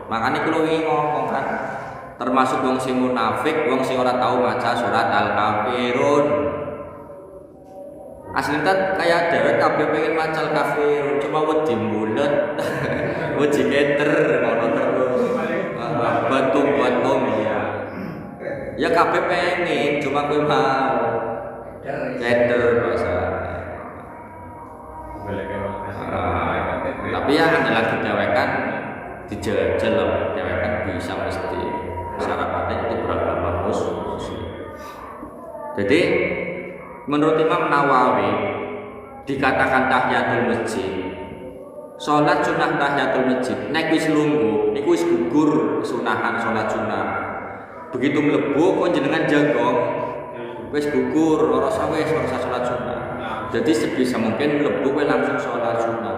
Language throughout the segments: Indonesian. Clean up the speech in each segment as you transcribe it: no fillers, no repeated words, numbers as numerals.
Makanya kalau wingi ngomong kan termasuk wong sing munafik, wong sing ora tahu maca surat Al-Kafirun. Aslinya kayak dewek kabeh pengen maca Al-Kafirun, cuma wedi mbulet. Wedi keter ngono terus. Batum ya. Ya kabeh pengen, cuma kowe mau. Keter masalah. Tapi ya ada lagi dewekan dijajal dewekan bisa mesti syaratnya itu beragama muslim. Jadi menurut Imam Nawawi dikatakan tahiyatul masjid, sholat sunnah tahiyatul masjid nek wis lungguh niku wis gugur sunahan sholat sunnah. Begitu mlebu kok jenengan jagong wis gugur ora usah sholat sunnah. Jadi sebisa mungkin mlebu kowe langsung sholat sunnah.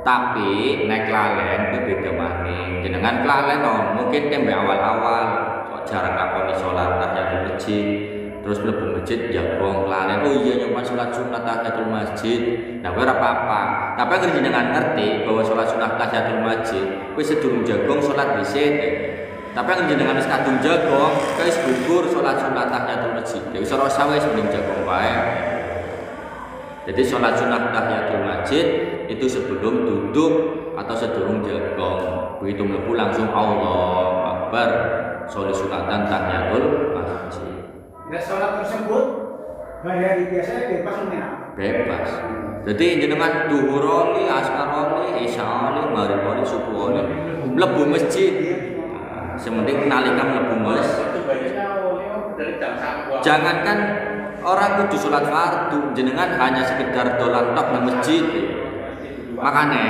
Tapi nek lalen itu beda maning. Jenengan lalen mungkin tembe awal-awal kok jarang lakoni sholat tahiyatul masjid. Terus mlebu masjid jagong lalen. Oh iya nyoba sholat sunat tahiyatul masjid. Nah kowe ora apa-apa. Tapi anggere jenengan ngerti bahwa sholat sunat tahiyatul masjid kowe sedurung jagong sholat dhisik. Tapi anggere jenengan wis kadung jagong, kowe wis gugur sholat sunat tahiyatul masjid. Ya wis ora usah wis mending jagong wae. Jadi sholat sunat tahiyatul masjid itu sebelum duduk atau sebelum jagong. Begitu mlebu langsung Allahu Akbar, sholat sunatan tahiyatul masjid. Nah, sholat tersebut hari biasanya bebas mengenai. Bebas. Jadi jenengan duhuroni, askaroni, isya'oni, maghriboni, subuhoni, mlebu masjid. Nah, sementing nalika mlebu masjid. Jangankan orang kudu sholat fardu, jenengan hanya sekedar dolan tok nang masjid. Makanya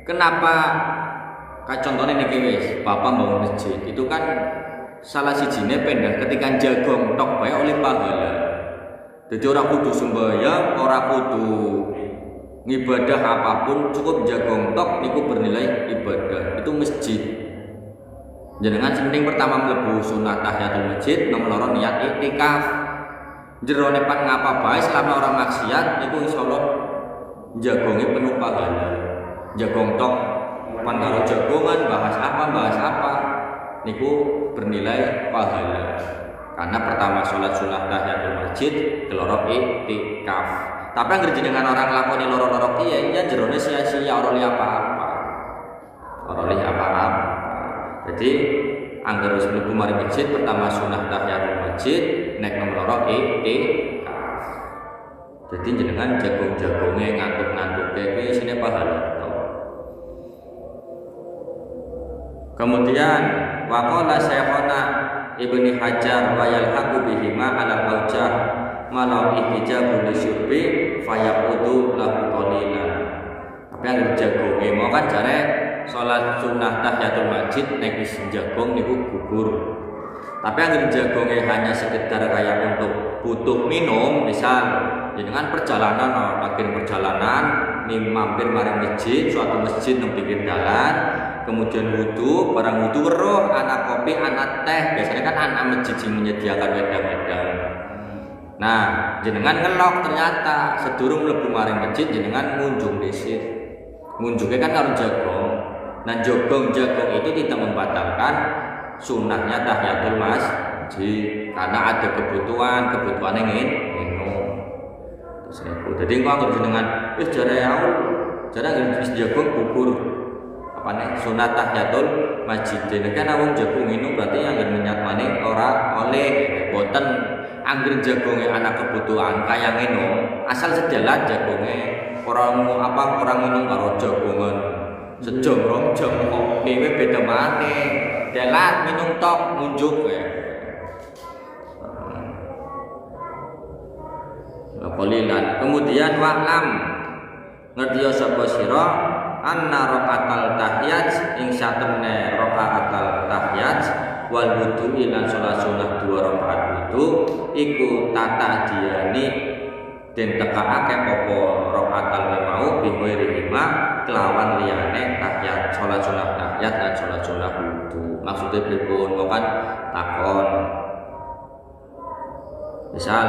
kenapa kayak contohnya niki wis bapak bangun masjid itu kan salah sijine pendah ketika jagong tok bae oleh pahala. Jadi orang kudu sembahyang, orang kudu ngibadah apapun, cukup jagong tok niku bernilai ibadah. Itu masjid. Jenengan penting pertama mlebu sunat tahiyatul masjid, nomor loro niat iktikaf. Jerone pan ngapa bae selama orang maksiat niku insyaallah jagonge penuh pahala. Jagong tok pan karo jagongan bahas apa niku bernilai pahala. Karena pertama sholat sunat tahiyatul masjid, keloro iktikaf. Tapi anggere jenengan orang lakoni loro-loro kiye ya jerone sia-sia ora li apa-apa. Ora li apa-apa. Jadi anggere wis mlebu mari masjid pertama sunat tahiyatul masjid, nek nomor loro iktikaf. Jadi jenengan jagung-jagonge ngantuk-ngantuke kuwi isine pahala. Kemudian waqala Syekhona Ibnu Hajar wa yalhaqu bihima ala al-aujah malau ihtijabu lisyurbi fayaqudu lahu qalilan. Tapi yang jagonge mau kan jare salat sunah tahiyatul masjid nek wis jagong niku gugur. Tapi yang jagonge hanya sekedar kayak untuk butuh minum, misal dengan perjalanan akhir perjalanan mampir mari masjid, suatu masjid nang pinggir dalan, kemudian wudu, barang wudu weruh anak kopi, anak teh. Biasanya kan anak masjid yang menyediakan wedang-wedang. Nah, jenengan ngelok ternyata sedurung mlebu maring masjid jenengan ngunjung dhisik. Ngunjungnya kan karo jagong. Nah, jagong itu tidak membatalkan sunahnya tahiyatul masjid karena ada kebutuhan yang minum. Terus niku. Jadi engko anggere jenengan wis jare aku, jare wis jagong gugur. Apane sunat tahiyatul masjid. Nek ana wong jagung minum berarti yang niat maning ora oleh boten anggere jagonge anak kebutuhan kaya minum asal sejalan jagonge orang minum karo jagongan sejam rong jam kopi beda maneh dalan minum tok ngunjuk qalilan. Kemudian wa'lam ngerti sapa sira anna raqatal tahiyat ing satemene raqatal tahiyat wal wudu lan salat sunah 2 rakaat wudu iku tata diani den tekaake apa raqatal mau biwirihima kelawan liyane tahiyat salat sunah tahiyat lan salat sunah wudu. Maksudnya pripun? Kok kan takon misal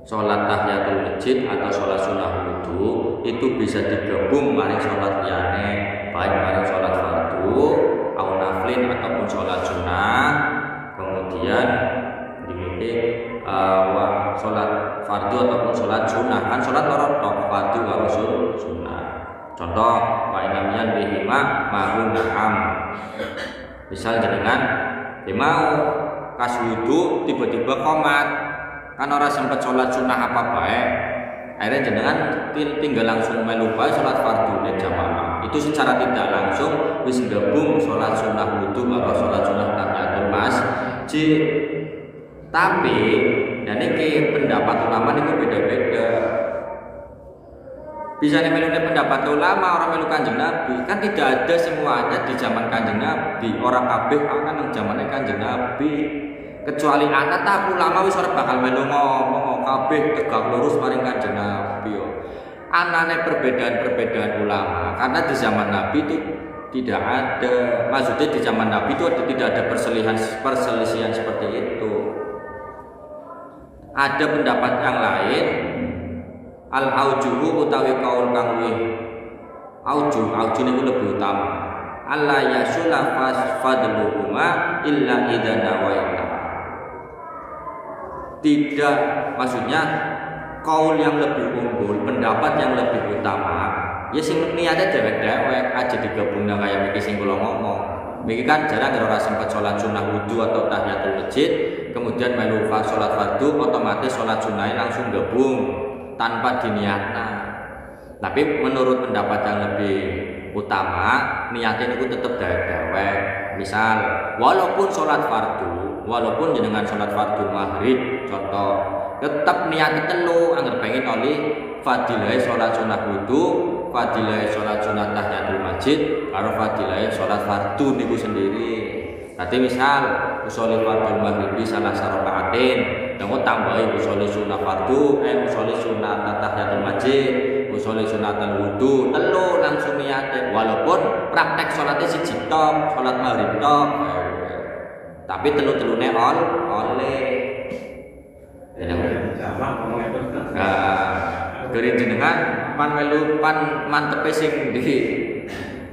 sholat tahiyatul masjid atau sholat sunah wudu itu bisa digabung maring sholat liyane, baik maring sholat fardu bihima ma'un na'am. Misal jenengan mau kas wudu tiba-tiba komat kan ora sempat sholat sunnah apa bae, akhirnya jenengan tinggal langsung melu bae sholat fardhu jamaah. Itu secara tidak langsung wis gabung sholat sunnah wudu karo sholat sunnah tahiyatul masjid. Tapi dan ini pendapat ulama ini beda-beda. Bisa nih melu pendapat ulama orang melu Kanjeng Nabi kan tidak ada semuanya di zaman Kanjeng Nabi. Orang kabeh akan yang zamannya Kanjeng Nabi. Kecuali anak tak ulama wis ora bakal melu ngomong kabeh tegak lurus maring Kanjeng Nabi. Anane perbedaan-perbedaan ulama karena di zaman Nabi itu tidak ada, maksudnya di zaman Nabi itu tidak ada perselisihan seperti itu. Ada pendapat yang lain al-aujuhu utawi kaul kang aujuh niku lebih utama. Allah yasula fadluhuma illa idza nawaita. Tidak, maksudnya kaul yang lebih unggul, pendapat yang lebih utama ya sing niate dewek-dewek aja digabungna kaya iki sing kula ngomong. Iki kan jarang ora sempat sholat sunnah wudu atau tahiyatul masjid, kemudian melu sholat fardu, otomatis sholat sunnah langsung gabung tanpa diniatna. Tapi menurut pendapat yang lebih utama, niatnya itu tetap dewek-dewek. Misal, walaupun sholat fardu, walaupun jenengan sholat fardu maghrib, contoh, tetap niatnya telu, anggar pengen oleh fadilah sholat sunnah wudu, fadilah sholat sunnah tahiyatul masjid, karo fadilah sholat fardu niku sendiri. Nanti misal usolli fardhu maghribi salah sarokaatin, yang tambahi usolli sunnah fardu, usolli sunnah tahiyatul masjid, usolli sunnatul wudu, telu langsung niate. Walaupun praktek sholatnya siji tok, sholat maghrib tok, tapi telu-telune oleh. Dari jenengan pan melu pan mantepe sing ndi.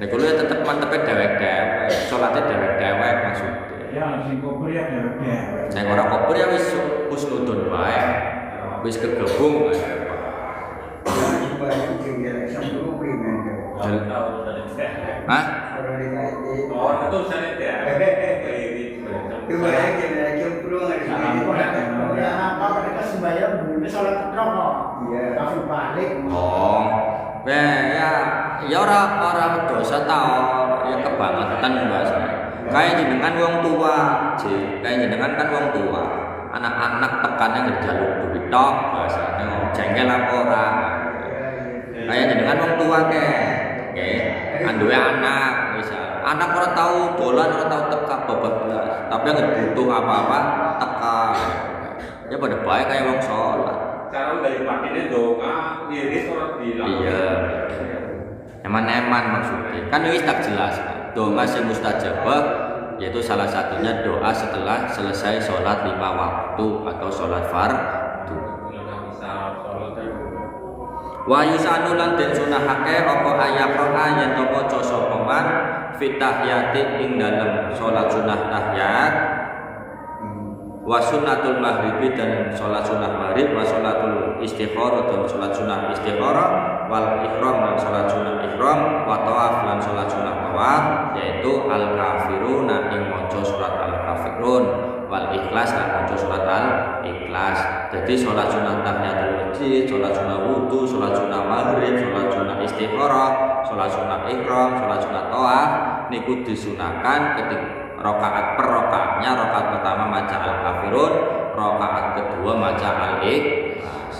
Nek kula tetep mantepe dewek-dewek, salate dewek-dewek maksudnya. Ya sing kober ya dewek-dewek. Sing ora kober ya wis husnudun wae. Wis kegabung wae. Hah? Oh, itu saya apa mereka sembahyang bunyi sholat rokok, langsung balik. Oh, ya orang dosa tau, ya kebangetan bahasa. Kayak jenengan wong tua, kayak jenengan kan wong tua. Anak-anak tekannya ngerjaluk duit tok bahasanya, jengkel apa ora. Kayak jenengan wong tua anduwe anak misal. Anak ora tahu dolan, ora tahu teka bablas, tapi yang butuh apa-apa teka. Ya pada baik kayak wong sholat. Cara dari pakainya doa, iris orang bilang. Iya. Eman-eman maksudnya. Kan ini tak jelas. Doa yang mustajabah yaitu salah satunya doa setelah selesai sholat 5 waktu atau sholat fardu. Wa yusanu lan den sunahake apa ayaqra yen to maca sapa man fitahiyati ing dalem salat sunah tahiyat wa sunnatul maghribi dan salat sunah maghrib wa salatul istikharah dan salat sunah istikharah wal ihram dan salat sunah ihram wa tawaf lan salat sunah tawaf yaitu al kafiruna ing maca surat al kafirun wal ikhlas lan maca surat al ikhlas. Jadi salat sunah tahiyatul masjid, salat sunah wudu, salat sunah maghrib, salat sunah istikharah, salat sunah ihram, salat sunah tawaf niku disunahkan ketika rakaat per rakaatnya, rakaat pertama maca al-kafirun, rakaat kedua maca al-ikhlas.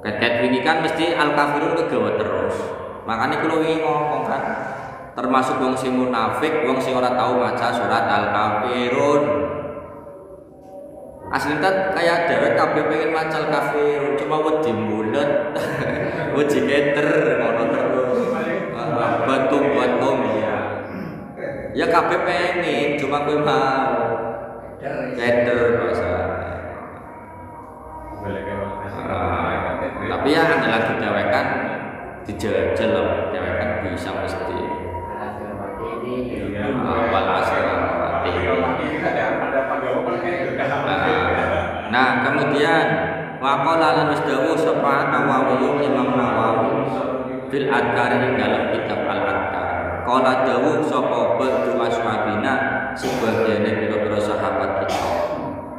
Ketet wingi kan mesti al-kafirun kegawa terus. Makanya kalau wingi ngomong kan termasuk wong sing munafik, wong sing ora tahu maca surat al-kafirun. Aslinya kayak dewek kabeh pengen maca al-kafirun, cuma wedi mulet, wedi geter ngono terus. Batum ya kabeh pengen, cuma kowe mau geter bahasa. Tapi ya ada lagi dewekan dijel dewekan bisa mesti. Nah, kemudian waqala lan wasdawu sapa Nawawi Imam Nawawi fil adkar ing dalam kitab al-adkar. Kala dawuh sapa ba'du ashabina sebagiane pira-pira sahabat kita.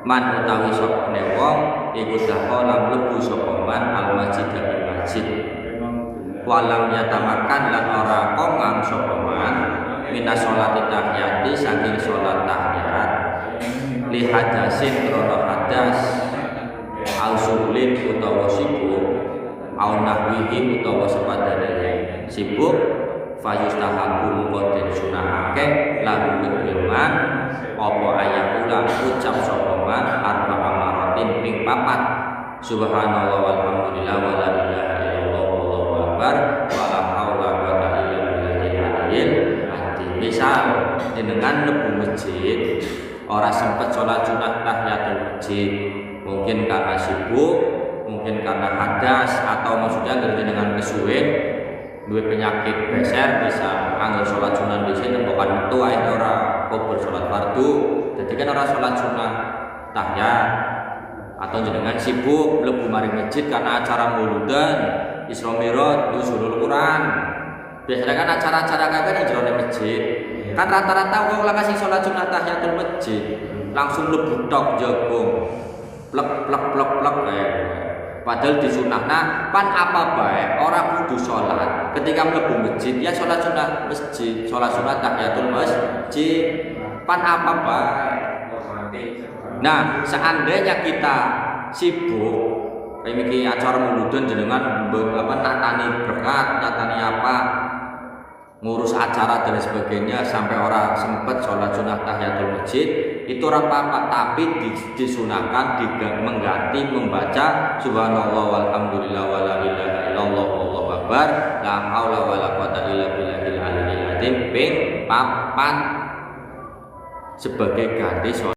Man utawi sapane wong iku dakhala mlebu sapa man al-masjid ing masjid. Walam yatamakan lan ora kongang sapa man minas sholati tahiyati saking sholat tahiyat li hadasin krana hadas au sulin utawa sibuk au nahwihi utawa sepadane sibuk fayustahabu mungko den sunahake lagu kedheman apa ayakula ucap sapa man arba amaratin ping 4 subhanallah walhamdulillah wala ilaha illallah wallahu akbar wala haula wala quwwata illa billah. Misal jenengan mlebu masjid ora sempet sholat sunah tahiyatul masjid, mungkin karena sibuk, mungkin karena hadas, atau maksudnya jenengan kesuwe duwe penyakit beser bisa anggo sholat sunah di sini tempokan metu ae ora kubur sholat fardu. Jadi kan ora sholat sunah tahiyat atau jenengan sibuk mlebu mari masjid karena acara mauludan, Isra Mi'raj, nuzulul Quran. Biasanya kan acara-acara kayak di jero masjid. Kan rata-rata wong lagi sholat sunah tahiyatul masjid langsung mlebu tok jagung. Plek kayak. Padahal disunahna pan apa bae ora kudu sholat. Ketika mlebu masjid ya sholat sunah masjid, sholat sunah tahiyatul masjid. Pan apa bae. Nah, seandainya kita sibuk kayak iki acara mauludan jenengan natani berkat, natani apa ngurus acara dan sebagainya sampai orang sempet sholat sunah tahiyatul masjid itu ora apa-apa, tapi disunahkan mengganti membaca subhanallah walhamdulillah wala ilaha illallah wallahu akbar la haula wala quwwata illa billahil aliyyil azim ping 4 sebagai ganti sholat